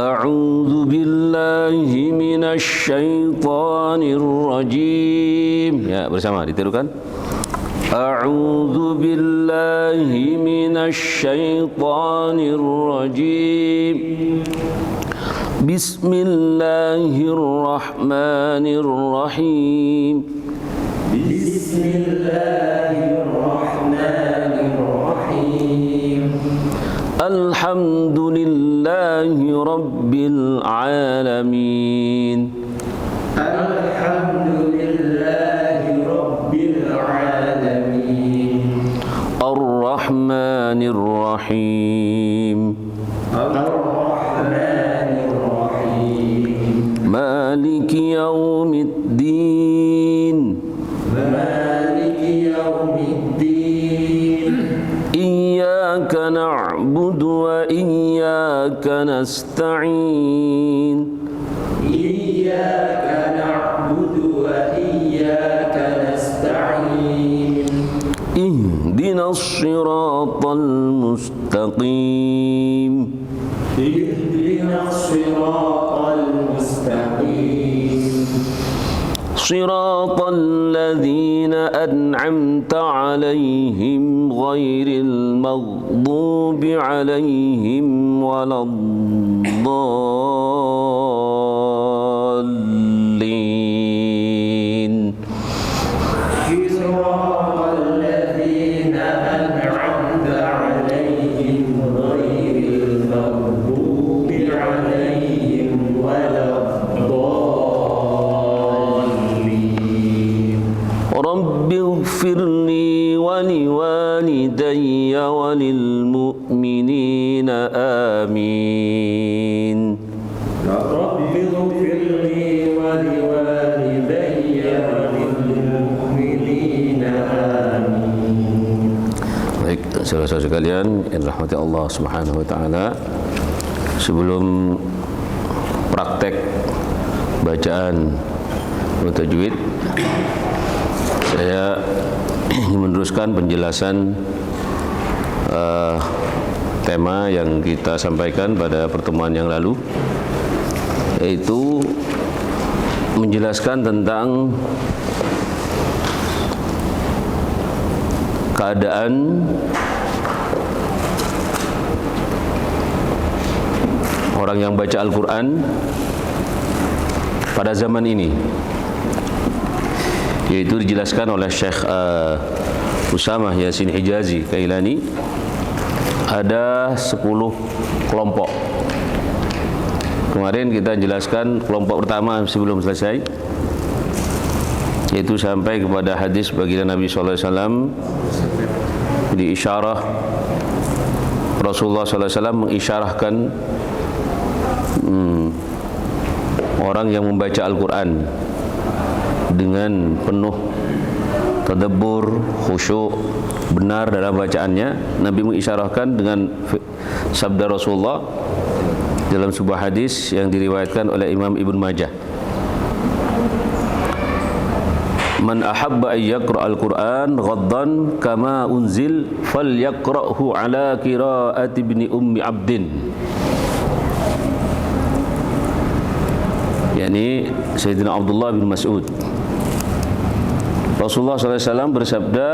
A'udzu billahi minasy syaithanir rajim. Ya, bersama ditirukan. A'udzu billahi minasy syaitanir rajim. Bismillahirrahmanirrahim. Bismillahirrahmanirrahim. Alhamdulillahi rabbil alamin. Alhamdulillahi rabbil alamin. Ar-Rahmanir Rahim. Ar-Rahmanir Rahim. Maliki yaumiddin. Maliki yaumiddin. Iyyaka na'budu wa iyyaka nasta'in. Iyyaka na'budu wa iyyaka nasta'in. Ihdinas siratal mustaqim. Ihdinas siratal mustaqim. Siratal ladzina an'amta 'alaihim ghairil maghdubi 'alaihim waladdallin. Siratal ladzina an'amta 'alaihim ghairil maghdubi 'alaihim waladdallin. Rabbighfirli wa liwalidayya wa lil mu'minina amin. Rabbighfirli wa liwalidayya wa lil mu'minina amin. Baik, saudara-saudara sekalian yang dirahmati Allah Subhanahu wa taala, sebelum praktek bacaan tajwid, saya ingin meneruskan penjelasan tema yang kita sampaikan pada pertemuan yang lalu, yaitu menjelaskan tentang keadaan orang yang baca Al-Quran pada zaman ini, yaitu dijelaskan oleh Syekh Usamah Yasin Hijazi Kailani. Ada 10 kelompok. Kemarin kita jelaskan kelompok pertama sebelum selesai, yaitu sampai kepada hadis baginda Nabi SAW, di isyarah Rasulullah SAW mengisyarahkan orang yang membaca Al-Quran dengan penuh tadabbur, khusyuk, benar dalam bacaannya. Nabi mengisyarahkan dengan sabda Rasulullah dalam sebuah hadis yang diriwayatkan oleh Imam Ibn Majah. Man ahabba an yaqra' al-Qur'an ghaddan kama unzil falyaqra'hu ala qira'ati ibni ummi abdin. yakni Sayyidina Abdullah bin Mas'ud. Rasulullah SAW bersabda,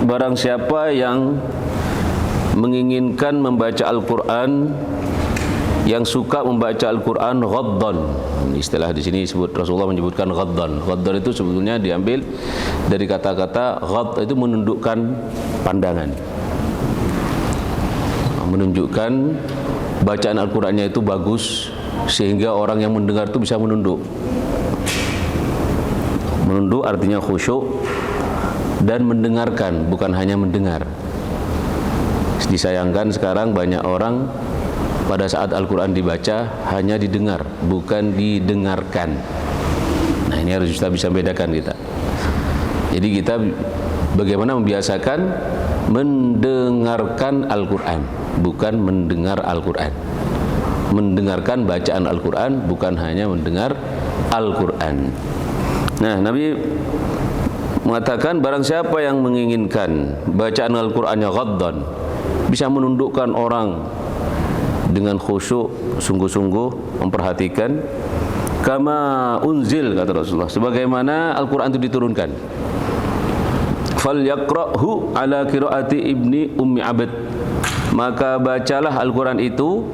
barang siapa yang menginginkan membaca Al-Quran, yang suka membaca Al-Quran ghaddan, istilah di sini disebut, Rasulullah menyebutkan ghaddan. Ghaddan itu sebetulnya diambil dari kata-kata ghadd, itu menundukkan pandangan, menunjukkan bacaan Al-Qurannya itu bagus sehingga orang yang mendengar itu bisa menunduk. Menunduk artinya khusyuk dan mendengarkan, bukan hanya mendengar. Disayangkan sekarang banyak orang pada saat Al-Quran dibaca hanya didengar, bukan didengarkan. Nah, ini harus kita bisa bedakan kita. Jadi kita bagaimana membiasakan mendengarkan Al-Quran, bukan mendengar Al-Quran. Mendengarkan bacaan Al-Quran, bukan hanya mendengar Al-Quran. Nah, Nabi mengatakan barang siapa yang menginginkan bacaan Al-Qurannya ghaddan, bisa menundukkan orang dengan khusyuk, sungguh-sungguh memperhatikan. Kama unzil, kata Rasulullah, sebagaimana Al-Quran itu diturunkan. Falyaqra'hu ala qiraati ibni ummi abd, maka bacalah Al-Quran itu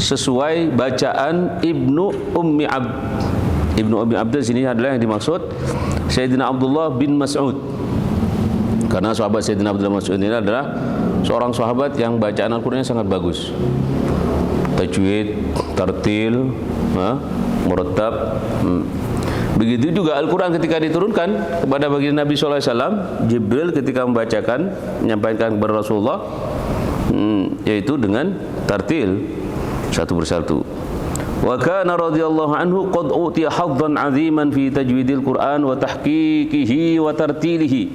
sesuai bacaan Ibnu Ummi Abd. Ibnu Ummi Abd di sini adalah yang dimaksud Sayyidina Abdullah bin Mas'ud. Karena sahabat Sayyidina Abdullah bin Mas'ud ini adalah seorang sahabat yang bacaan Al-Qur'annya sangat bagus. Tajwid, tartil, murattab. Begitu juga Al-Quran ketika diturunkan kepada baginda Nabi SAW, Jibril ketika membacakan, menyampaikan kepada Rasulullah, yaitu dengan tartil satu persatu. Wa kana radhiyallahu anhu qad utiya haddan 'aziman fi tajwidil Qur'an wa tahqiqihi wa tartilihi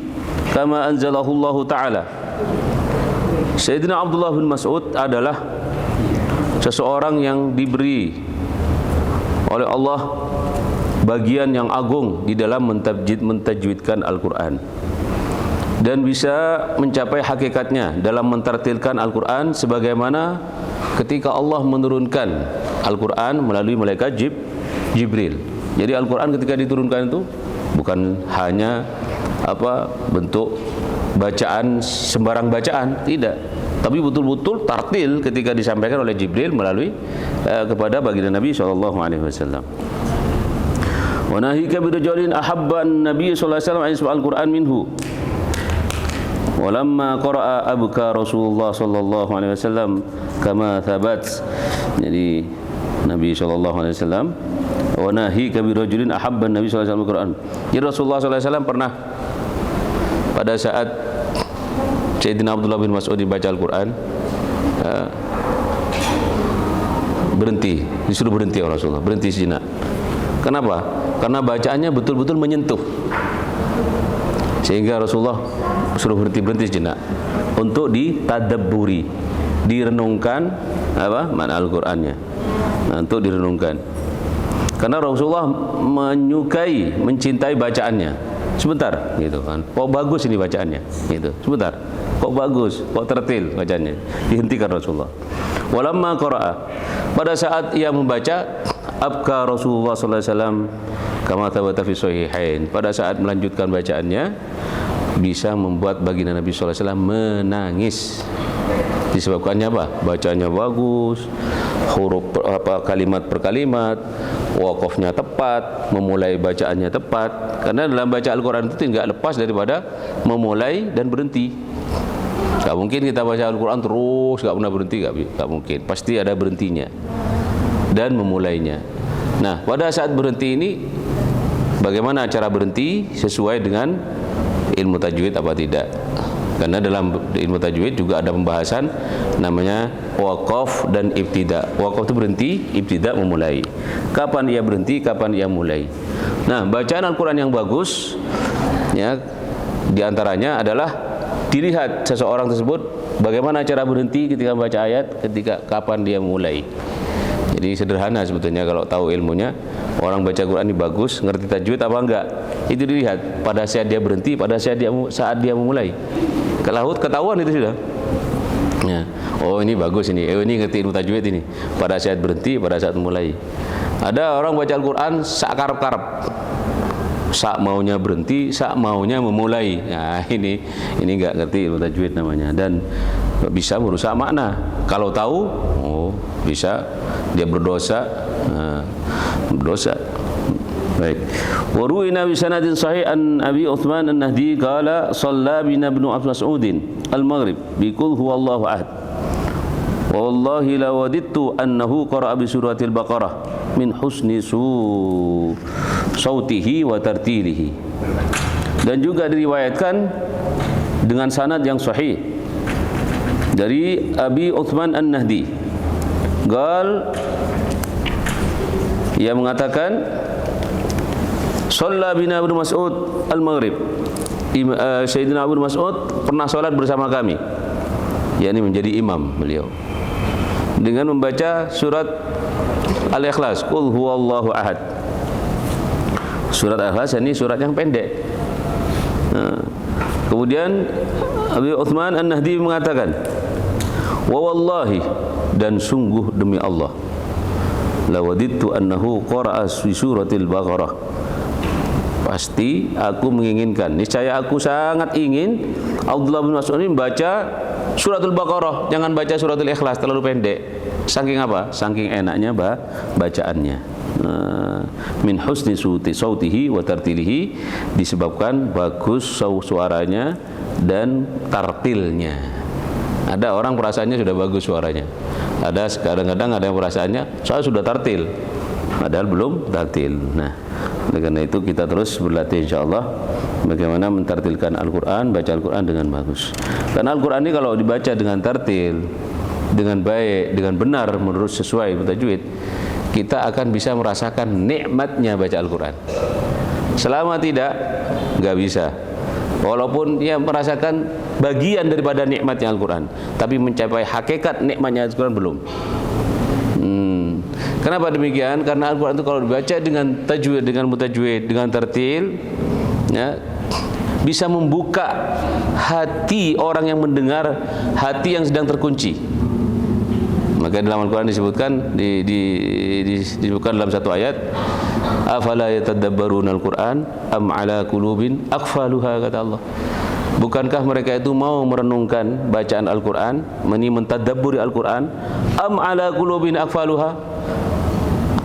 kama anzalahu Allah Ta'ala. Sayyidina Abdullah bin Mas'ud adalah seseorang yang diberi oleh Allah bagian yang agung di dalam mentajwidkan Al-Quran, dan bisa mencapai hakikatnya dalam mentartilkan Al-Quran sebagaimana ketika Allah menurunkan Al-Quran melalui malaikat Jibril. Jadi Al-Quran ketika diturunkan itu bukan hanya bentuk bacaan, sembarang bacaan, tidak, tapi betul-betul tartil ketika disampaikan oleh Jibril melalui kepada baginda Nabi SAW. Wa nahika birajulin ahabba an-nabiy sallallahu alaihi wasallam an yasma' al-Qur'an minhu. Walamma qara'a abka Rasulullah sallallahu alaihi wasallam kama thabat. Jadi Nabi sallallahu alaihi wasallam wa nahika birajulin ahabba an-nabiy sallallahu alaihi wasallam al-Qur'an. Jadi Rasulullah sallallahu alaihi wasallam pernah pada saat Sayyidina Abdullah bin Mas'ud dibaca Al-Quran, berhenti, disuruh berhenti oleh Rasulullah, berhenti sejenak. Kenapa? Karena bacaannya betul-betul menyentuh, sehingga Rasulullah suruh berhenti sejenak untuk ditadabburi, direnungkan makna Al-Qur'annya. Untuk direnungkan. Karena Rasulullah menyukai, mencintai bacaannya. Sebentar, gitu kan. Kok bagus ini bacaannya, gitu. Sebentar. Kok bagus, kok tertil bacaannya. Dihentikan Rasulullah. Walamma qara'a, pada saat ia membaca, abka Rasulullah sallallahu alaihi wasallam kama thabata fi sahihain, pada saat melanjutkan bacaannya bisa membuat baginda Nabi sallallahu alaihi wasallam menangis. Disebabkannya apa? Bacaannya bagus, huruf kalimat per kalimat, waqafnya tepat, memulai bacaannya tepat. Karena dalam baca Al-Quran itu tidak lepas daripada memulai dan berhenti. Gak mungkin kita baca Al-Quran terus gak pernah berhenti, gak mungkin. Pasti ada berhentinya dan memulainya. Nah, pada saat berhenti ini, bagaimana cara berhenti sesuai dengan ilmu tajwid apa tidak? Karena dalam ilmu tajwid juga ada pembahasan namanya waqaf dan ibtida. Waqaf itu berhenti, ibtida memulai. Kapan ia berhenti, kapan ia mulai. Nah, bacaan Al-Quran yang bagus, ya, diantaranya adalah dilihat seseorang tersebut bagaimana cara berhenti ketika membaca ayat, ketika kapan dia mulai. Jadi sederhana sebetulnya kalau tahu ilmunya. Orang baca Quran ini bagus, ngerti tajwid apa enggak, itu dilihat pada saat dia berhenti, pada saat dia memulai. Kalau ketahuan itu sudah. Ya. Oh, ini bagus ini. Ini ngerti ilmu tajwid ini. Pada saat berhenti, pada saat memulai. Ada orang baca Al-Quran sak karep-karep. Sak maunya berhenti, sak maunya memulai. Nah, ini enggak ngerti ilmu tajwid namanya, dan bisa merusak makna. Kalau tahu, oh, bisa dia berdosa. Berdosa. Baik. Wa ruwina bi sanadin sahih an Abi Uthman an-Nahdi qala shalla bina ibnu Mas'udin al-maghrib bi qul huwallahu ahad. Wa wallahi la wadidtu annahu qara'a bi suratil Baqarah min husni sautihi wa tartilihi. Dan juga diriwayatkan dengan sanad yang sahih dari Abi Uthman an-Nahdi. Qal, ia mengatakan shalla bina ibnu Mas'ud al-maghrib. Sayyidina Abu Mas'ud pernah salat bersama kami, yakni menjadi imam beliau, dengan membaca surat Al-Ikhlas, qul huwallahu ahad. Surat Al-Ikhlas ini surat yang pendek. Kemudian Abi Uthman an-Nahdi mengatakan, wa wallahi, dan sungguh demi Allah, lawadittu annahu qara'a fi suratil Baqarah, pasti aku menginginkan, niscaya aku sangat ingin Abdullah bin Mas'ud ini membaca suratul Baqarah, jangan baca suratul Ikhlas, terlalu pendek. Saking apa? Saking enaknya bacaannya. Min husni sautihi wa tartilihi, disebabkan bagus suaranya dan tartilnya. Ada orang perasaannya sudah bagus suaranya, ada kadang-kadang ada yang perasaannya saya sudah tartil, padahal belum tartil. Nah, karena itu kita terus berlatih insyaallah bagaimana mentartilkan Al-Quran, baca Al-Quran dengan bagus. Karena Al-Quran ini kalau dibaca dengan tartil, dengan baik, dengan benar menurut sesuai tajwid, kita akan bisa merasakan nikmatnya baca Al-Quran. Selama tidak, nggak bisa. Walaupun dia merasakan bagian daripada nikmatnya Al-Quran, tapi mencapai hakikat nikmatnya Al-Quran belum. Kenapa demikian? Karena Al-Quran itu kalau dibaca dengan tajwid, dengan mutajwid, dengan tartil, ya, bisa membuka hati orang yang mendengar, hati yang sedang terkunci. Maka dalam Al-Quran disebutkan disebutkan dalam satu ayat, afala yatadabbaruna al-Quran am ala qulubin aqfaluha, kata Allah. Bukankah mereka itu mau merenungkan bacaan Al-Quran, mentadabburi Al-Quran, am ala qulubin aqfaluha,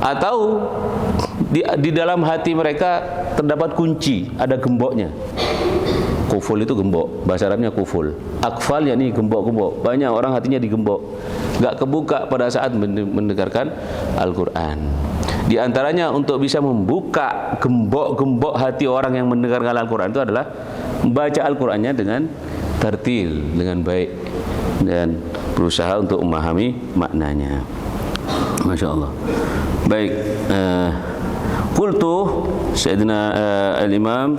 atau di dalam hati mereka terdapat kunci, ada gemboknya. Kuful itu gembok, bahasa Arabnya kuful. Akfal yakni gembok-gembok. Banyak orang hatinya digembok, enggak kebuka pada saat mendengarkan Al-Quran. Di antaranya untuk bisa membuka gembok-gembok hati orang yang mendengarkan Al-Quran itu adalah membaca Al-Qurannya dengan tartil, dengan baik, dan berusaha untuk memahami maknanya. Masya Allah. Baik, qultu Sayyidina Al-Imam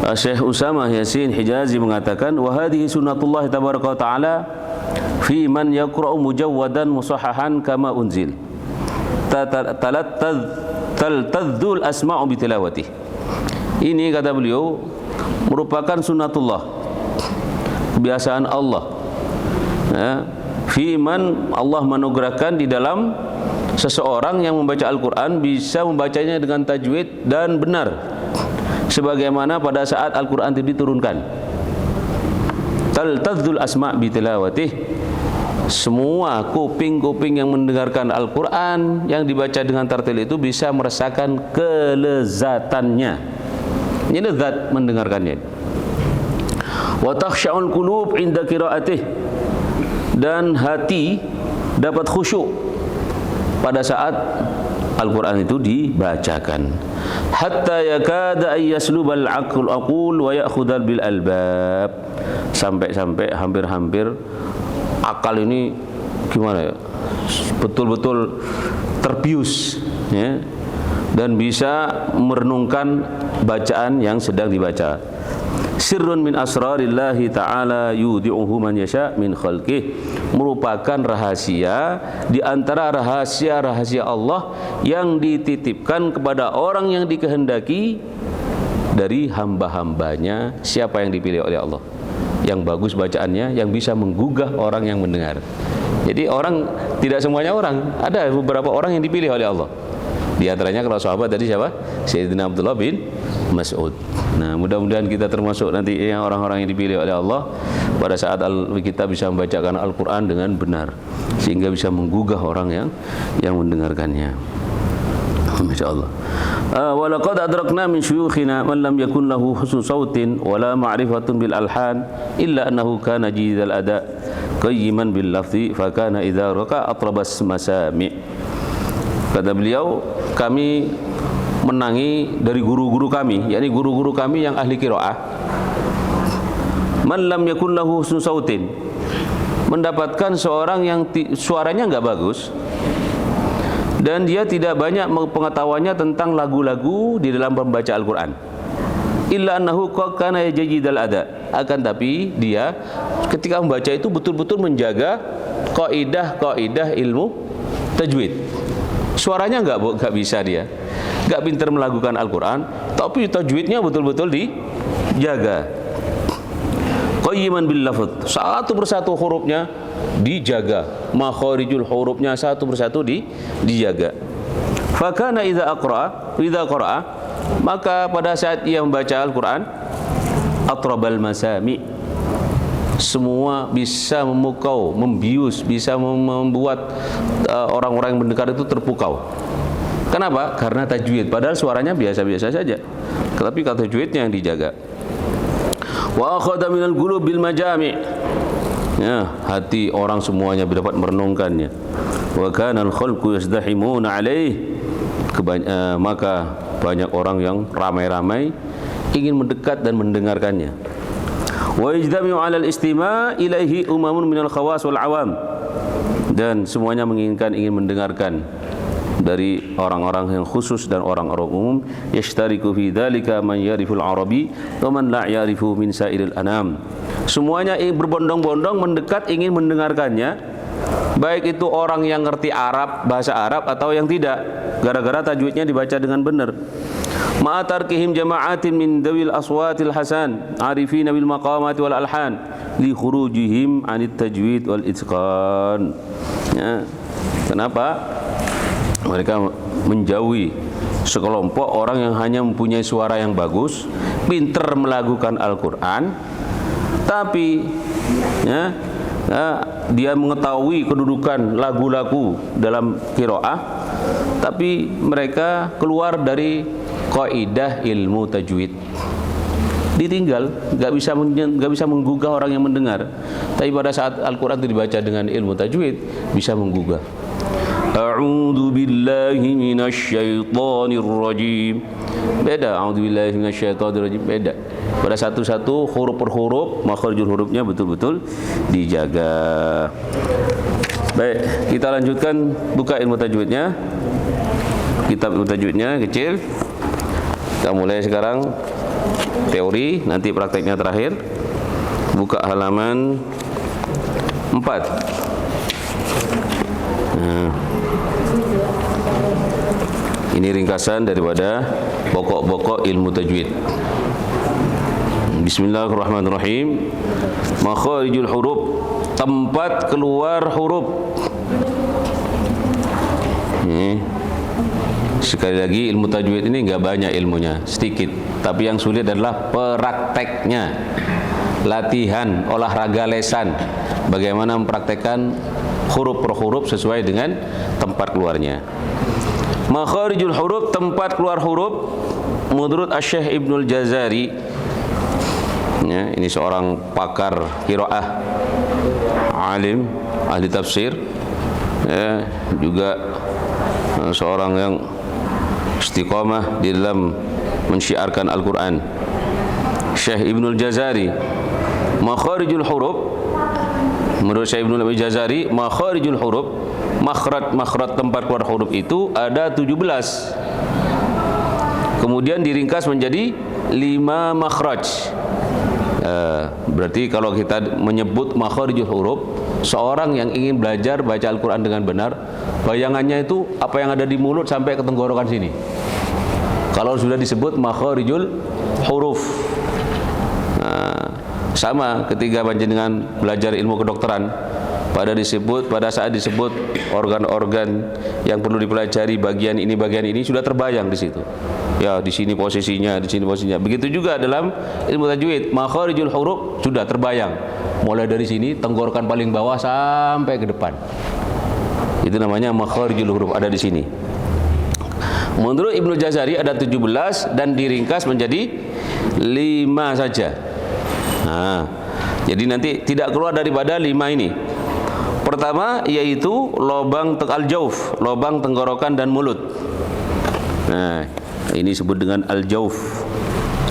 Syekh Usamah Yasin Hijazi mengatakan, wa hadhihi sunnatullah tabaraka wa ta'ala fi man yaqra'u mujawwadan musahhahan kama unzil taltadzul asma'u bitilawatih. Ini, kata beliau, merupakan sunnatullah, kebiasaan Allah, ya, fi man, Allah menugerahkan di dalam seseorang yang membaca Al-Quran bisa membacanya dengan tajwid dan benar, sebagaimana pada saat Al-Quran itu diturunkan. Taltadzul asma' bitilawatih, semua kuping-kuping yang mendengarkan Al-Quran yang dibaca dengan tartil itu bisa merasakan kelezatannya. Ini lezat mendengarkannya. Wa takhsha'ul qulub 'inda qira'atih, dan hati dapat khusyuk pada saat Al-Quran itu dibacakan. Hatta yakada ayyaslubal aqul wa ya'khudhal bil albab, sampai-sampai hampir-hampir akal ini gimana ya, betul-betul terbius, ya, dan bisa merenungkan bacaan yang sedang dibaca. Sirrun min asrarillahi ta'ala yudi'uhu man yasha min khalqih, merupakan rahasia di antara rahasia-rahasia Allah yang dititipkan kepada orang yang dikehendaki dari hamba-hambanya, siapa yang dipilih oleh Allah, yang bagus bacaannya, yang bisa menggugah orang yang mendengar. Jadi orang, tidak semuanya orang, ada beberapa orang yang dipilih oleh Allah. Di antaranya kalau sahabat tadi siapa? Sayyidina Abdullah bin Mas'ud. Nah, mudah-mudahan kita termasuk nanti yang orang-orang yang dipilih oleh Allah pada saat kita bisa membacakan Al-Quran dengan benar, sehingga bisa menggugah orang yang mendengarkannya. Masya Allah. Walaqad adrakna min syuyukhina man lam yakun lahu husnu sautin wala ma'rifatun bil alhan illa annahu kana jidal ada qayyiman bil lafzi fa kana idza raqa atrabas masami'. Kata beliau, kami menangi dari guru-guru kami, yakni guru-guru kami yang ahli qiraah, man lam yakun lahu husnu sautin, mendapatkan seorang yang suaranya enggak bagus dan dia tidak banyak pengetahuannya tentang lagu-lagu di dalam membaca Al-Quran. Illa annahu kana yajidal ada, akan tapi dia ketika membaca itu betul-betul menjaga kaidah-kaidah ilmu tajwid. Suaranya enggak bisa, dia enggak pintar melakukan Al-Quran, tapi tajwidnya betul-betul dijaga. qayyiman bil lafz, satu persatu hurufnya dijaga, makharijul hurufnya satu persatu dijaga. Fakana idza qara'a, maka pada saat ia membaca Al-Qur'an, atrabal masami, semua bisa memukau, membius, bisa membuat orang-orang yang mendengar itu terpukau. Kenapa? Karena tajwid. Padahal suaranya biasa-biasa saja, tetapi kata tajwidnya yang dijaga. Wa akhadha minal qulub bil majami', ya, hati orang semuanya dapat merenungkannya. Wa kana al-khalqu yazdahimuna alaih, maka banyak orang yang ramai-ramai ingin mendekat dan mendengarkannya. Wa yajtami'u 'ala al-istima' ilaihi umamun minal khawas wal 'awam, dan semuanya ingin mendengarkan dari orang-orang yang khusus dan orang-orang umum. Yashtariku fi dzalika man yariful arabi wa man la yarifu min sa'iril anam, semuanya berbondong-bondong mendekat ingin mendengarkannya, baik itu orang yang ngerti Arab, bahasa Arab, atau yang tidak, gara-gara tajwidnya dibaca dengan benar. Ma'atarkihim jama'atin min dawil aswatil hasan arifina bil maqamati wal alhan li khurujihim anit tajwid wal itqan, ya. Kenapa? Mereka menjauhi sekelompok orang yang hanya mempunyai suara yang bagus, pinter melakukan Al-Quran, tapi ya, dia mengetahui kedudukan lagu-lagu dalam qiraah, tapi mereka keluar dari kaidah ilmu tajwid, ditinggal, nggak bisa menggugah orang yang mendengar. Tapi pada saat Al-Quran itu dibaca dengan ilmu tajwid, bisa menggugah. A'udzu billahi minasy syaithanir rajim. Beda, a'udzu billahi minasy syaithanir rajim, beda. Pada satu-satu huruf per huruf, makharijul hurufnya betul-betul dijaga. Baik, kita lanjutkan buka ilmu tajwidnya. Kitab ilmu tajwidnya kecil. Kita mulai sekarang teori, nanti prakteknya terakhir. Buka halaman 4. Nah, ini ringkasan daripada pokok-pokok ilmu tajwid. Bismillahirrahmanirrahim. Makharijul huruf, tempat keluar huruf. Sekali lagi, ilmu tajwid ini enggak banyak ilmunya, sedikit, tapi yang sulit adalah prakteknya. Latihan, olahraga lesan, bagaimana mempraktekkan huruf per huruf sesuai dengan tempat keluarnya. Makharijul huruf, tempat keluar huruf, menurut Asy-Syaikh Ibnul Jazari, ya, ini seorang pakar qiraah, alim, ahli tafsir, ya, juga seorang yang istiqamah di dalam mensyiarkan Al-Quran. Syekh Ibnul Jazari, makharijul huruf, menurut Syekh Ibnul Jazari, makharijul huruf, makhraj tempat keluar huruf itu ada 17. Kemudian diringkas menjadi 5 makhraj. Berarti kalau kita menyebut makharijul huruf, seorang yang ingin belajar baca Al-Quran dengan benar, bayangannya itu apa yang ada di mulut sampai ke tenggorokan sini. Kalau sudah disebut makharijul huruf. Sama ketika panjenengan belajar ilmu kedokteran, pada saat disebut organ-organ yang perlu dipelajari, bagian ini sudah terbayang di situ. Ya, di sini posisinya, di sini posisinya. Begitu juga dalam ilmu tajwid, makharijul huruf sudah terbayang. Mulai dari sini tenggorokan paling bawah sampai ke depan. Itu namanya makharijul huruf, ada di sini. Menurut Ibnu Jazari ada 17 dan diringkas menjadi 5 saja. Nah, jadi nanti tidak keluar daripada 5 ini. Pertama yaitu lobang al-jauf, lobang tenggorokan dan mulut. Nah, ini disebut dengan al-jauf,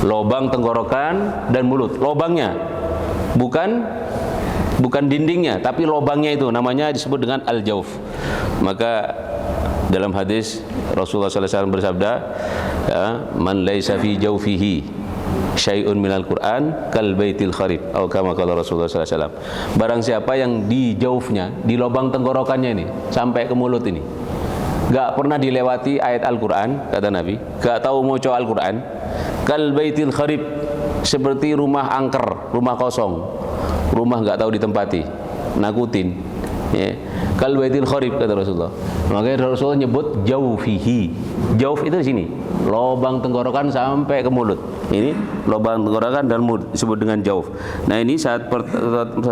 lobang tenggorokan dan mulut. Lobangnya, bukan dindingnya, tapi lobangnya itu namanya disebut dengan al-jauf. Maka dalam hadis Rasulullah SAW bersabda, ya, man laisa fi jaufihi syai'un minal Qur'an kal baitil kharib, atau kama qala Rasulullah SAW. Barang siapa yang di jaufnya, di lubang tenggorokannya ini sampai ke mulut ini, gak pernah dilewati ayat Al-Quran, kata Nabi, gak tahu maca Al-Quran, kal baitil kharib, seperti rumah angker, rumah kosong. rumah nggak tahu ditempati, nakutin. Ya. Kal baitil kharib kata Rasulullah. Makanya Rasulullah nyebut jaufihi. Jauf itu di sini, lubang tenggorokan sampai ke mulut. Ini lubang tenggorokan dan mulut disebut dengan jauf. Nah, ini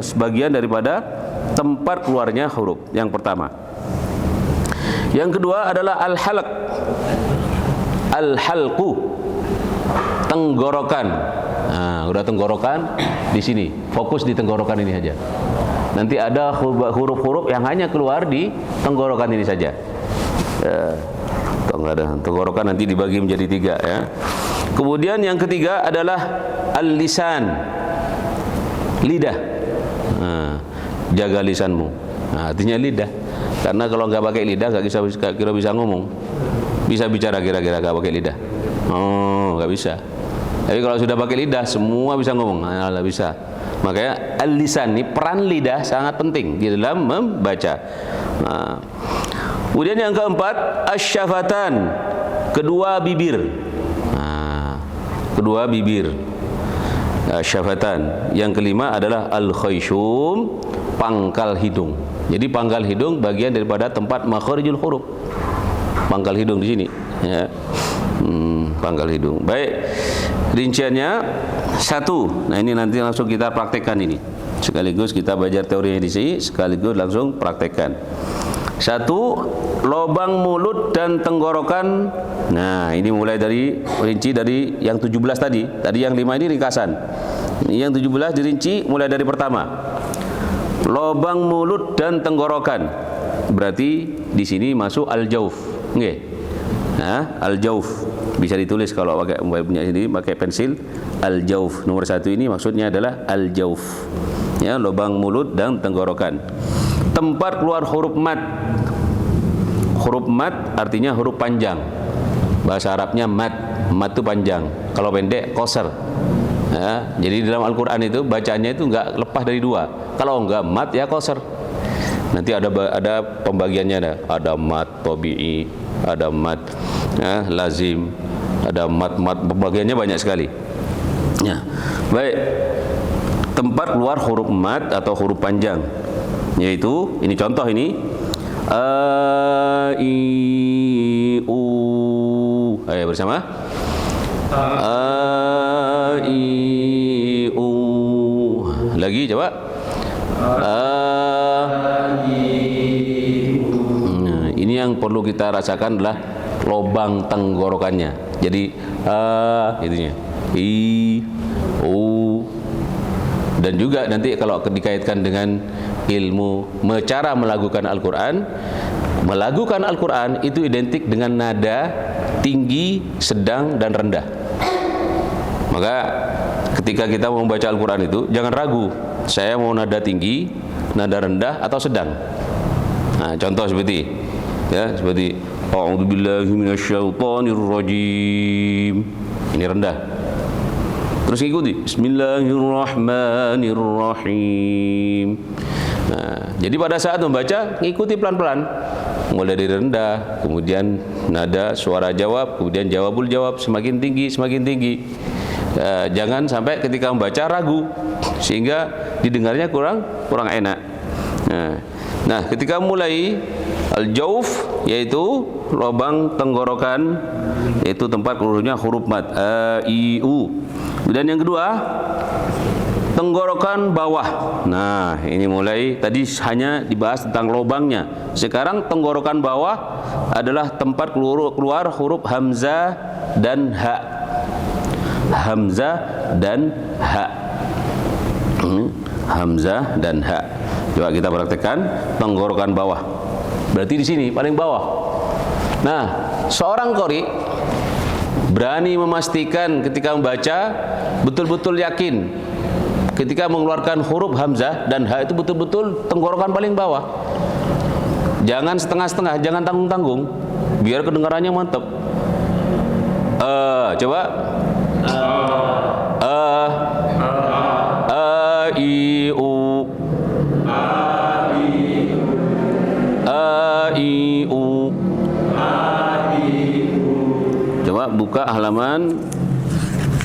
sebagian daripada tempat keluarnya huruf. Yang pertama. Yang kedua adalah al-halq. Al-halqu, tenggorokan. Nah, udah tenggorokan di sini. Fokus di tenggorokan ini saja. Nanti ada huruf-huruf yang hanya keluar di tenggorokan ini saja. Tenggorokan nanti dibagi menjadi 3 ya. Kemudian yang ketiga adalah al-lisan, lidah. Jaga lisanmu. Artinya lidah. Karena kalau nggak pakai lidah nggak bisa ngomong. Bisa bicara kira-kira nggak pakai lidah? Oh, nggak bisa. Tapi kalau sudah pakai lidah semua bisa ngomong. Nggak bisa. Makanya al-lisan ini peran lidah sangat penting di dalam membaca. Kemudian yang keempat asyafatan, kedua bibir. Kedua bibir. Syafatan. Yang kelima adalah al-khayshum, pangkal hidung. Jadi pangkal hidung bagian daripada tempat makharijul huruf. Pangkal hidung di sini ya. Pangkal hidung. Baik. Rinciannya 1. Nah, ini nanti langsung kita praktekkan ini. Sekaligus kita belajar teorinya di sini, sekaligus langsung praktekkan. 1. Lubang mulut dan tenggorokan. Nah, ini mulai dari rinci dari yang 17 tadi. Tadi yang 5 ini ringkasan. Yang 17 dirinci mulai dari pertama. Lubang mulut dan tenggorokan. Berarti di sini masuk al-jauf. Nggih. Nah, al-jauf bisa ditulis kalau pakai punya sendiri pakai pensil. Al-jauf nomor 1 ini maksudnya adalah al-jauf. Ya, lubang mulut dan tenggorokan. Tempat keluar huruf mad. Huruf mad artinya huruf panjang. Bahasa Arabnya mad. Mad itu panjang. Kalau pendek qasar. Ya, jadi dalam Al-Qur'an itu bacanya itu enggak lepas dari 2. Kalau enggak mad ya qasar. Nanti ada pembagiannya ada mad tabi'i, ada mad ya, lazim, ada mad pembagiannya banyak sekali. Ya. Baik. Tempat keluar huruf mad atau huruf panjang yaitu ini contoh ini a i u. Ayo bersama. A i u. Lagi coba. Nah, ini yang perlu kita rasakan adalah lubang tenggorokannya. Jadi itunya i u. Dan juga nanti kalau dikaitkan dengan ilmu cara melakukan Al-Quran, melakukan Al-Quran itu identik dengan nada tinggi, sedang, dan rendah. Maka ketika kita membaca Al-Quran itu jangan ragu, saya mau nada tinggi, nada rendah, atau sedang. Nah, contoh seperti ya, seperti a'udzubillahi minasyaitonirrajim. Ini rendah. Terus ikuti bismillahirrahmanirrahim. Nah, jadi pada saat membaca ikuti pelan-pelan. Mulai dari rendah, kemudian nada suara jawab, kemudian jawabul jawab semakin tinggi, semakin tinggi. Jangan sampai ketika membaca ragu sehingga didengarnya kurang enak. Nah, ketika mulai al-jauf yaitu lubang tenggorokan, yaitu tempat keluarnya huruf mad a i u. Dan yang kedua tenggorokan bawah. Nah, ini mulai tadi hanya dibahas tentang lubangnya. Sekarang tenggorokan bawah adalah tempat keluar huruf hamzah dan ha. Hamzah dan ha. Hamzah dan ha. Coba kita praktekkan tenggorokan bawah. Berarti di sini paling bawah. Nah, seorang qari berani memastikan ketika membaca betul-betul yakin ketika mengeluarkan huruf hamzah dan ha itu betul-betul tenggorokan paling bawah. Jangan setengah-setengah, jangan tanggung-tanggung, biar kedengarannya mantap. Coba i u a i u. Coba buka halaman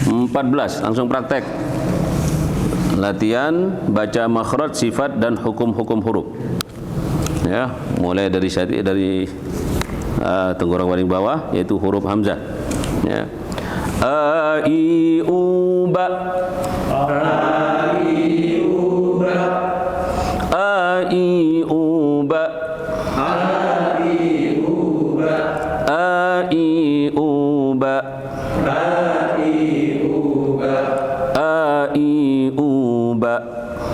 14, langsung praktek. latihan baca makhraj, sifat dan hukum-hukum huruf. Ya, mulai dari tenggorokan paling bawah yaitu huruf hamzah. Ya. A I U ba. A I U ba. A I U ba. A I U ba. A I U ba. A I U ba. A I U ba.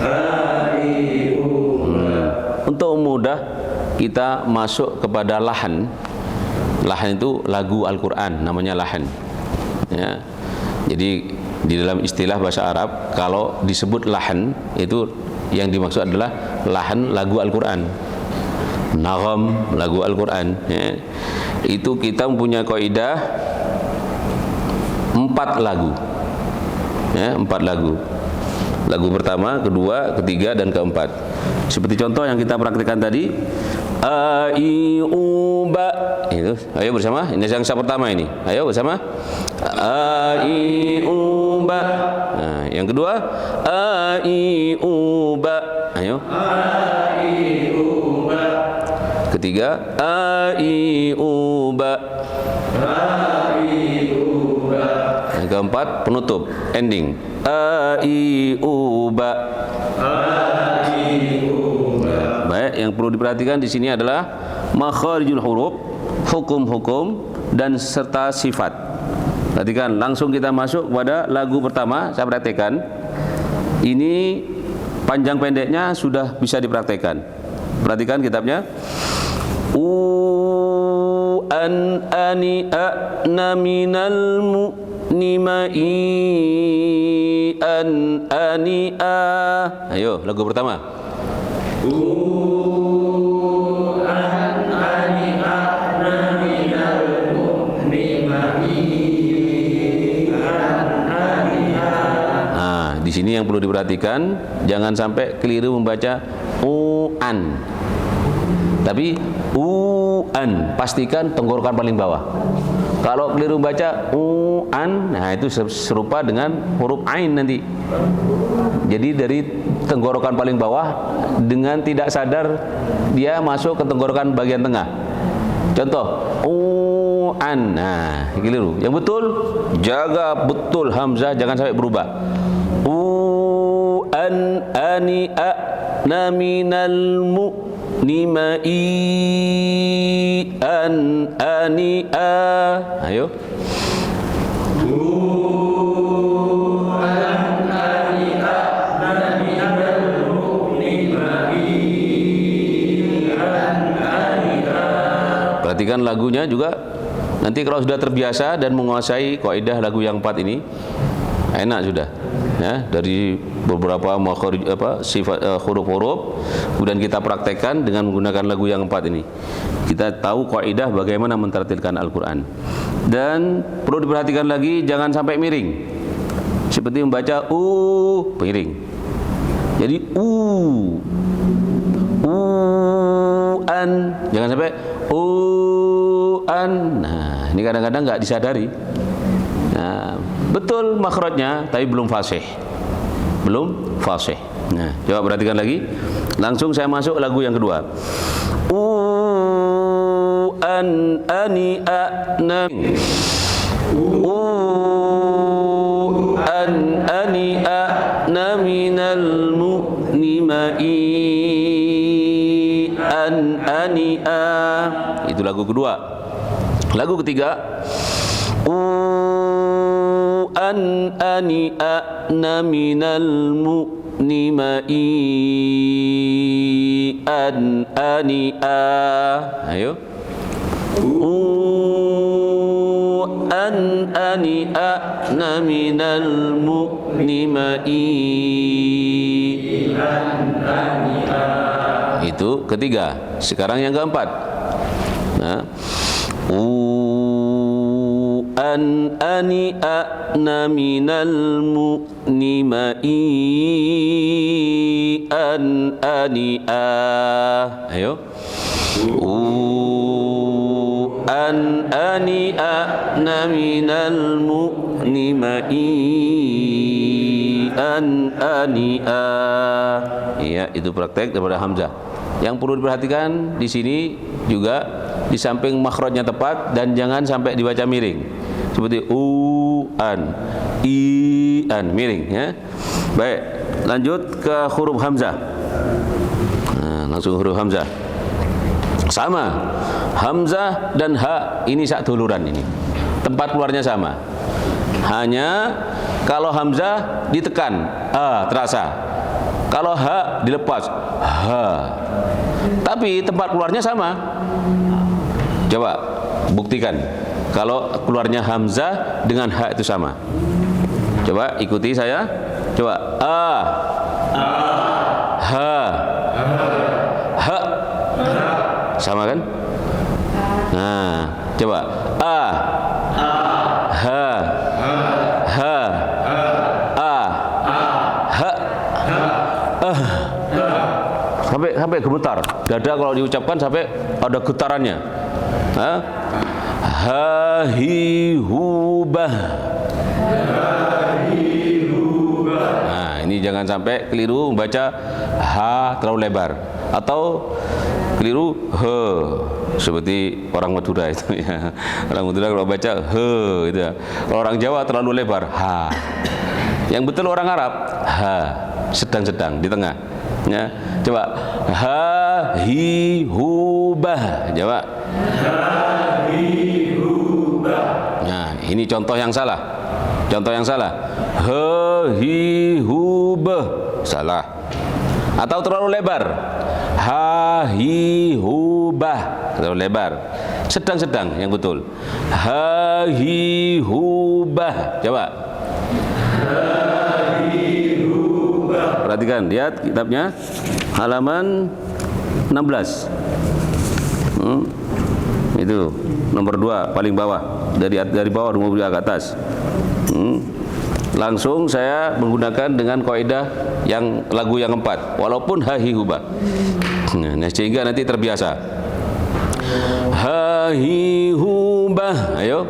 A I U ba. Untuk mudah kita masuk kepada lahan. Lahan itu lagu Al-Qur'an, namanya lahan. Ya. Jadi di dalam istilah bahasa Arab kalau disebut lahan itu yang dimaksud adalah lahan lagu Al-Qur'an. Nagham lagu Al-Qur'an, ya. Itu kita mempunyai kaidah 4 lagu. Ya, 4 lagu. Lagu pertama, kedua, ketiga dan keempat. Seperti contoh yang kita praktikkan tadi, a i u ba. Itu. Ayo bersama. Ini yang pertama ini. Ayo bersama. A i u ba. Nah, yang kedua, a i u ba. Ayo. A i u ba. Ketiga, a i u ba. A i u ba. Yang keempat, penutup, ending. A i u ba. A i u ba. Baik, yang perlu diperhatikan di sini adalah makharijul huruf, hukum-hukum dan serta sifat. Perhatikan, langsung kita masuk pada lagu pertama. Saya praktekkan. Ini panjang pendeknya sudah bisa dipraktekkan. Perhatikan kitabnya. U an ani a na minal mu'nimai an ani a. Ayo, lagu pertama. Di sini yang perlu diperhatikan, jangan sampai keliru membaca u-an. Tapi u-an, pastikan tenggorokan paling bawah. Kalau keliru membaca u-an, nah itu serupa dengan huruf ain nanti. Jadi dari tenggorokan paling bawah dengan tidak sadar dia masuk ke tenggorokan bagian tengah. Contoh u-an, nah keliru. Yang betul, jaga betul hamzah, jangan sampai berubah. U-an ani a na minal mu'nimai an ani a. Ayo. U-an ani a na minal mu'nimai an ani a. Perhatikan lagunya juga. Nanti kalau sudah terbiasa dan menguasai kaidah lagu yang 4 ini, enak sudah. Ya, dari beberapa sifat huruf-huruf, kemudian kita praktekkan dengan menggunakan lagu yang 4 ini. Kita tahu kaidah bagaimana mentartilkan Al-Qur'an. Dan perlu diperhatikan lagi, jangan sampai miring. Seperti membaca miring. Jadi an, jangan sampai an. Nah, ini kadang-kadang nggak disadari. Nah, betul makhrajnya tapi belum fasih. Belum fasih. Nah, coba perhatikan lagi. Langsung saya masuk lagu yang kedua. An ani a na. An ani a na minal mu'nimai an ani a. Itu lagu kedua. Lagu ketiga, an ani a na minal mu'nimai an ani a. Ayo. An ani a na minal mu'nimai an ani a. Itu ketiga. Sekarang yang keempat. Nah, an ani a na minal mu'nimai an ani a. Ayo. An ani a na minal mu'nimai ania. Ya, itu praktek daripada hamzah. Yang perlu diperhatikan di sini juga di samping makhrajnya tepat dan jangan sampai dibaca miring. Seperti an, an, miring ya. Baik, lanjut ke huruf hamzah. Nah, langsung huruf hamzah. Sama. Hamzah dan ha ini sak duluran ini. Tempat keluarnya sama. Hanya kalau hamzah ditekan, terasa. Kalau ha dilepas, ha. Tapi tempat keluarnya sama. Coba buktikan kalau keluarnya hamzah dengan ha itu sama. Coba ikuti saya. Coba ha, ha, sama kan? Nah, coba ha, ha, ha, sampai gemetar. Dada kalau diucapkan sampai ada getarannya. Ha, hi, hu, bah. Nah, ini jangan sampai keliru membaca ha terlalu lebar atau keliru he seperti orang Madura itu ya. Orang Madura kalau baca he itu ya. Kalau orang Jawa terlalu lebar ha. Yang betul orang Arab ha, sedang-sedang di tengah. Ya. Coba ha hi hu bah. Coba ha hi hu bah. Nah, ini contoh yang salah. Contoh yang salah. Ha hi hu bah. Salah. Atau terlalu lebar. Ha hi hu bah. Terlalu lebar. Sedang-sedang yang betul. Ha hi hu bah. Coba. Ha hi hu bah. Perhatikan, lihat kitabnya halaman 16. Itu nomor 2 paling bawah. Dari bawah mau ke atas. Langsung saya menggunakan dengan kaidah yang lagu yang keempat, walaupun ha hi hu bah. Nah, sehingga nanti terbiasa. Ha hi hu bah. Ayo.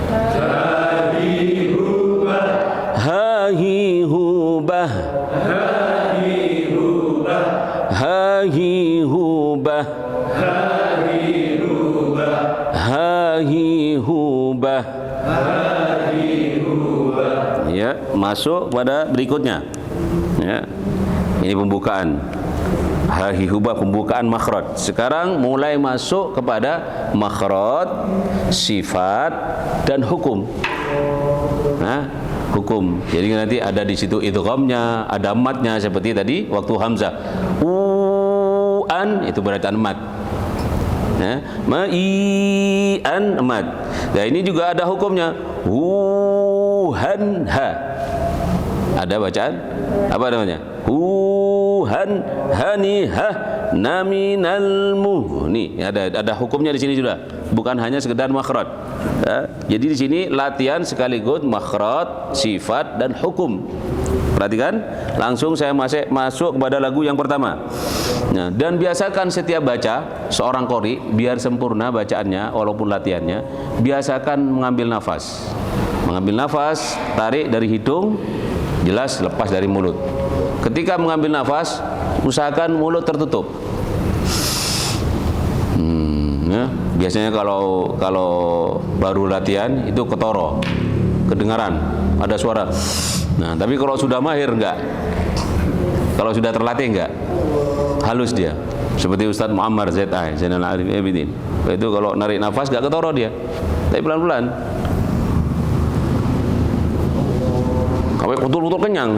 Ha hi hu bah. Ha hi hu bah. Ha hi hu bah. Ha hi hu bah. Ha hi hu bah. Ha hi hu bah. Ya, masuk pada berikutnya. Ya. Ini pembukaan. Ha hi hu bah, pembukaan makhraj. Sekarang mulai masuk kepada makhraj, sifat dan hukum. Nah, hukum. Jadi nanti ada di situ idghamnya, ada matnya seperti tadi waktu hamzah. An itu berarti mat. Ya, an mat. Nah, ini juga ada hukumnya. Han ha. Ada bacaan apa namanya? Han hani ha naminal muhni. Ada hukumnya di sini juga. Bukan hanya sekedar makhraj. Ya, jadi di sini latihan sekaligus makhraj, sifat dan hukum. Perhatikan, langsung saya masuk kepada lagu yang pertama. Nah, dan biasakan setiap baca seorang qori biar sempurna bacaannya walaupun latihannya, biasakan mengambil nafas. Mengambil nafas, tarik dari hidung, jelas lepas dari mulut. Ketika mengambil nafas, usahakan mulut tertutup. Ya, biasanya kalau baru latihan itu ketoro, kedengaran, ada suara. Nah, tapi kalau sudah mahir enggak. Kalau sudah terlatih enggak. Halus dia. Seperti Ustadz Muammar ZA, Zainal Abidin. Itu kalau narik nafas enggak ketoro dia. Tapi pelan-pelan. Sampai betul-betul kenyang.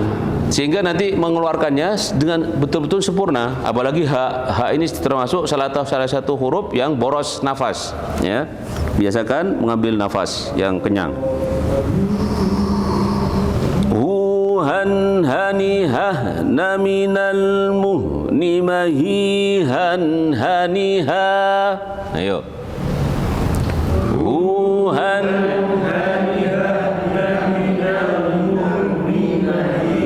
Sehingga nanti mengeluarkannya dengan betul-betul sempurna. Apalagi ha ini termasuk salah satu huruf yang boros nafas, ya. Biasakan mengambil nafas yang kenyang. Han hani ha naminal muhni mahi han hani ha. Ayo. Han hani ha naminal muhni mahi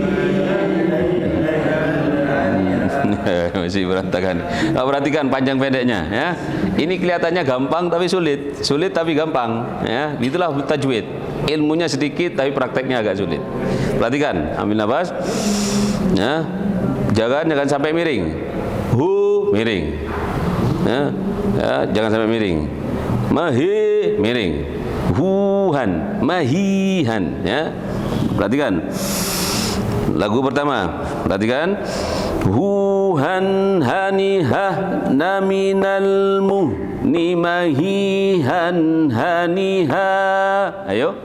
masih berantakan. Perhatikan panjang pendeknya, ya. Ini kelihatannya gampang tapi sulit tapi gampang, ya. Itulah tajwid. ilmunya sedikit tapi prakteknya agak sulit. Perhatikan, ambil nafas. Ya. Jangan sampai miring. Miring. Ya. Ya, jangan sampai miring. Miring. Mahihan, ya. Perhatikan. Lagu pertama. Perhatikan. Hanihah naminal muhnimahihan haniha. Ayo.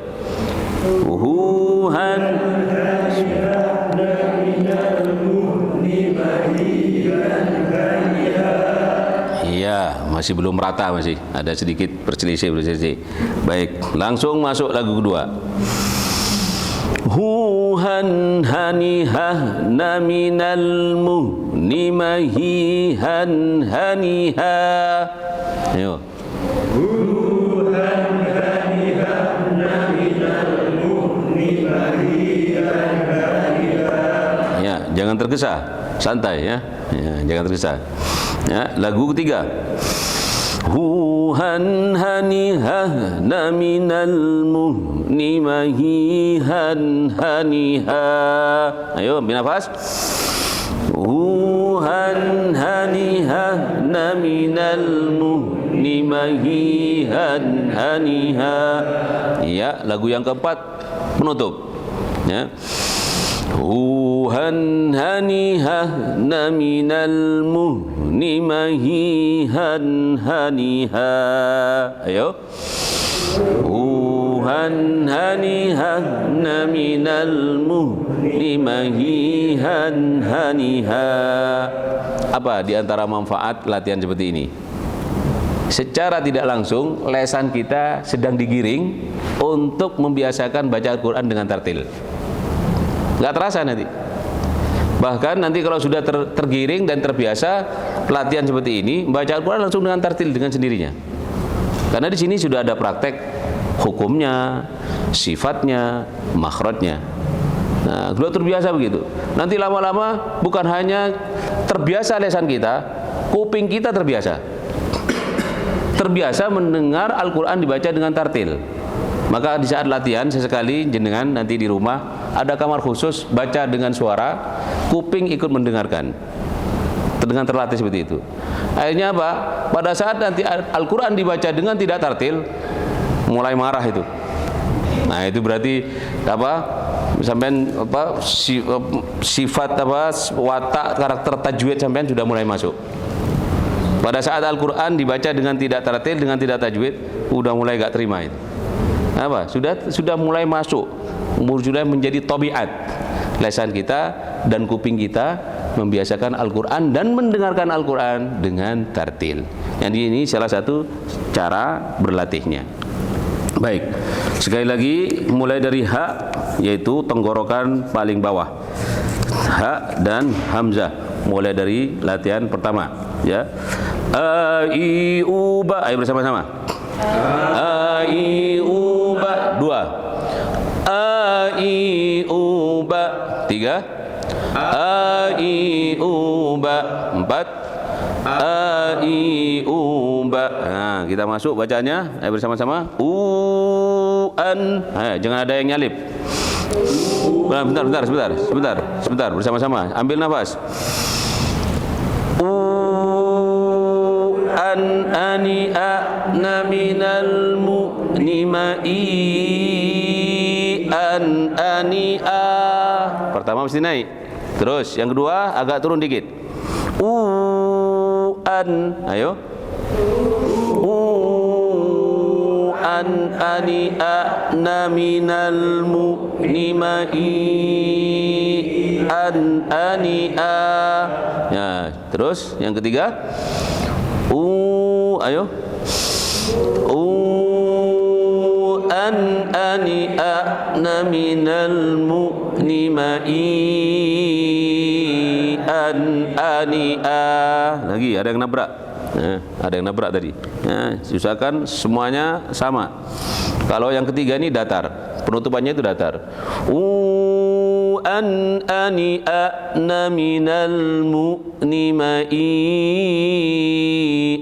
Iya, masih belum rata, masih ada sedikit berselisih. Baik, langsung masuk lagu kedua. Hanihah naminal muhnimahihan haniha. Ayo. Ya, jangan tergesa, santai ya. Ya, jangan tergesa. Ya, lagu ketiga. Hanihah naminal muhnimahihan haniha. Ayo, ambil nafas. Hanihah naminal muhnimahihan haniha. Ya, lagu yang keempat penutup. Ya. Hanihah naminal muhnimahihan haniha. Ayo. Hanihah naminal muhnimahihan haniha. Apa di antara manfaat latihan seperti ini? Secara tidak langsung lesan kita sedang digiring untuk membiasakan baca Al-Quran dengan tartil. Nggak terasa nanti. Bahkan nanti kalau sudah tergiring dan terbiasa latihan seperti ini, membaca Al-Quran langsung dengan tartil dengan sendirinya. Karena di sini sudah ada praktek hukumnya, sifatnya, makhrajnya. Nah, sudah terbiasa begitu. Nanti lama-lama bukan hanya terbiasa lesan kita, kuping kita terbiasa. Terbiasa mendengar Al-Quran dibaca dengan tartil. Maka di saat latihan sesekali jenengan nanti di rumah ada kamar khusus baca dengan suara, kuping ikut mendengarkan. Dengan terlatih seperti itu. Akhirnya apa? Pada saat nanti Al-Quran dibaca dengan tidak tartil, mulai marah itu. Nah, itu berarti apa? Sampean apa sifat apa watak karakter tajwid sampean sudah mulai masuk. Pada saat Al-Quran dibaca dengan tidak tartil, dengan tidak tajwid, udah mulai gak terima itu. Apa? Sudah mulai masuk, sudah menjadi tabiat lesan kita dan kuping kita membiasakan Al-Quran dan mendengarkan Al-Quran dengan tartil. Jadi ini salah satu cara berlatihnya. Baik, sekali lagi mulai dari ha, yaitu tenggorokan paling bawah, ha dan hamzah. Mulai dari latihan pertama, ya. A I U ba. Ayo bersama-sama. A I U ba. 2. A I U ba. 3. A I U ba. 4. A I U ba. Nah, kita masuk bacanya. Ayo bersama-sama. U an. Ayo, jangan ada yang nyalip. Sebentar, bersama-sama. Ambil nafas. An ani a na minal mu'nimai an ani a. Pertama mesti naik. Terus yang kedua agak turun dikit. An. Ayo. An ani a na minal mu'nimai an ani a. Ya, terus yang ketiga. Ayo. An ani a na minal mu'nimai an ani a. Lagi ada yang nabrak. Ada yang nabrak tadi. Usahakan semuanya sama. Kalau yang ketiga ini datar, penutupannya itu datar. An ani a na minal mu'nimai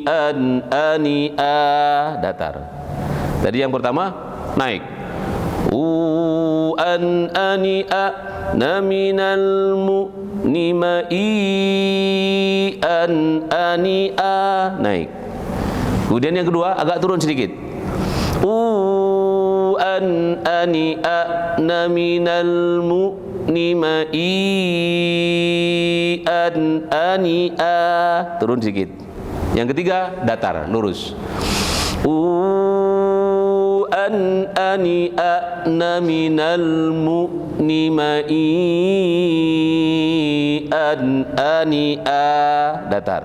an ani a. Datar. Tadi yang pertama naik. an ani ana minal mu'nima an ani naik. Kemudian yang kedua agak turun sedikit. An ani ana minal mu'nima an ani turun sedikit. Yang ketiga datar, lurus. An ani ana minal mu'nima an ani datar.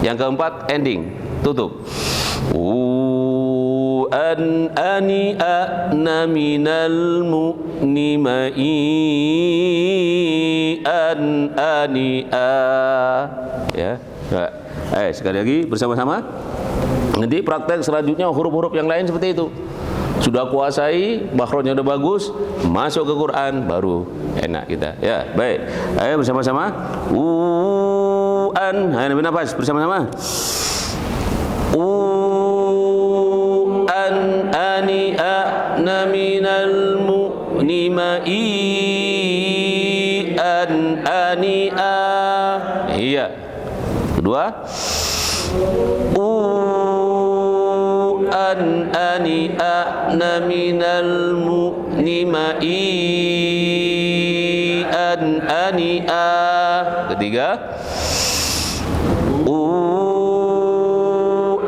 Yang keempat ending, tutup. An ani ana minal mu'nima an ani ya. Sekali lagi bersama-sama. Nanti praktek selanjutnya huruf-huruf yang lain seperti itu. Sudah kuasai, makhrajnya udah bagus, masuk ke Quran baru enak kita. Ya, baik. Ayo bersama-sama. An, ayo ambil nafas bersama-sama. An ani ana minal mu'nima an ani Iya. Kedua. An ani ana minal mu'nima an ani Ketiga.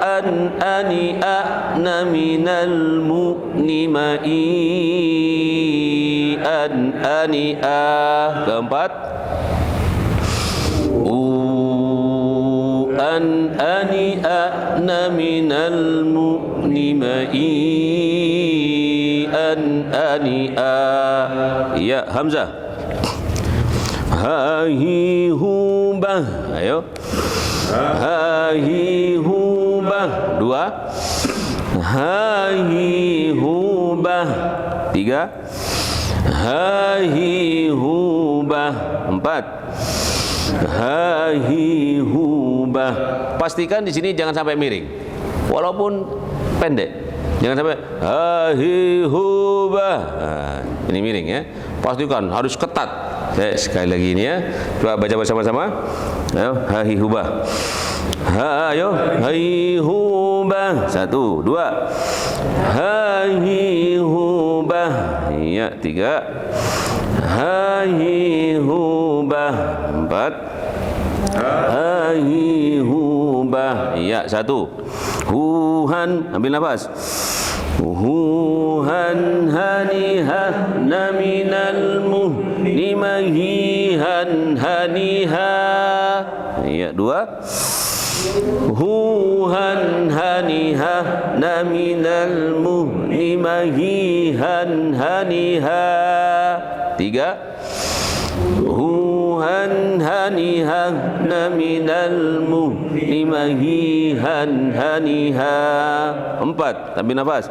An ani ana minal mu'nima an ani Keempat. An ani ana minal mu'nima an ani Ya, Hamzah. Hahi hubah. Ayo. Hahi hubah. Dua. Hahi hubah. Tiga. Hahi hubah. Empat. Hahi hubah. Pastikan di sini jangan sampai miring. Walaupun pendek. Jangan sampai hahi hubah. Ini miring ya. Pastikan harus ketat. Sekali lagi ini ya. Coba baca bersama-sama. Ayo, hahi hubah. Ayo, hahi hubah. 1, 2. Hahi hubah. Ya, 3. Hahi hubah. 4. Hahi hubah. Ya, 1. Huhan, ambil nafas. Huhan haniha naminal muhnima hihan haniha. Ya, 2. Huhan haniha naminal muhnima hihan haniha. 3. Huhan haniha naminal muhnima hihan haniha. 4. Ambil nafas.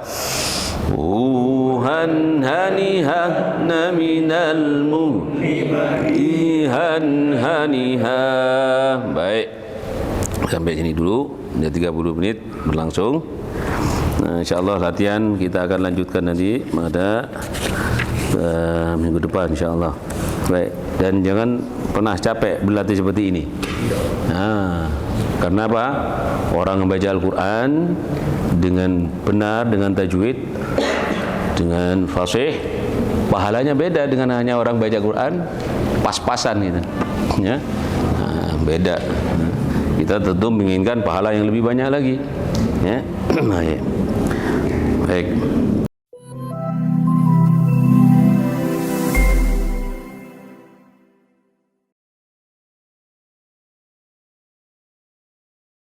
Huhan haniha naminal muhnima hihan haniha. Baik. Sampai sini dulu. Sudah 30 menit berlangsung. Nah, insyaallah latihan kita akan lanjutkan nanti pada minggu depan insyaallah. Baik, dan jangan pernah capek berlatih seperti ini. Nah, karena apa? Orang membaca Al-Quran dengan benar, dengan tajwid, dengan fasih, pahalanya beda dengan hanya orang baca Quran pas-pasan gitu. Ya, nah, beda. Kita tentu menginginkan pahala yang lebih banyak lagi. Ya, baik.